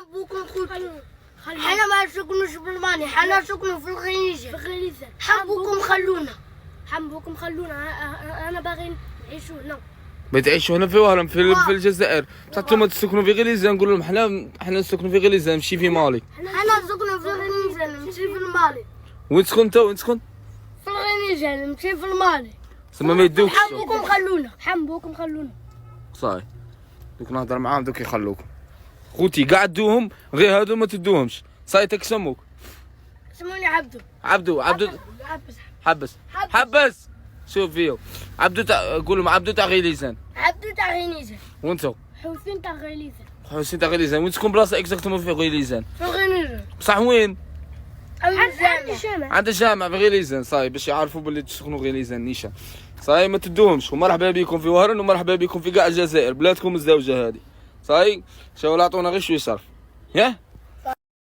حبوكم خلونا. حنا ما نسكنوش في الماني، حنا نسكنوا في الغنيزة. حبوكم خلونا. حبوكم خلونا. أنا باغي نعيش هنا. بتعيشوا هنا في وهران في الجزائر، بصح نتوما تسكنوا في غليزه، نقول لهم حنا نسكنوا في غليزه نمشي في مالي. حنا نسكنوا في الغنيزة نمشي في المالي. وين تسكن انت؟ وين تسكن؟ في الغنيزة نمشي في المالي. تما ما يدوكش. حبوكم خلونا. حبوكم خلونا. صاي دوك نهضر معاهم دوك يخلوكم. خوتي قاعد دوهم غير هادو ما تدوهمش. صاي تكسموك. سموني عبدو. عبدو حبس. شوف فيو عبدو قول لهم عبدو تاع غليزان. عبدو تاع غنيزة. وانتو؟ حسين تاع غليزة. حسين تاع غليزان. وين تسكن بلاصه اكزاكتومون في غليزان؟ في الغنيزة. بصح وين؟ عند الجامع. عند الجامع في غليزان. صاي باش يعرفوا باللي تسكنوا غليزان نيشان. صاي ما تدوهمش. ومرحبا بكم في وهران ومرحبا بكم في كاع الجزائر، بلادكم الزوجه هذه. صاي شاول عطونا غير شويه صرف. ياه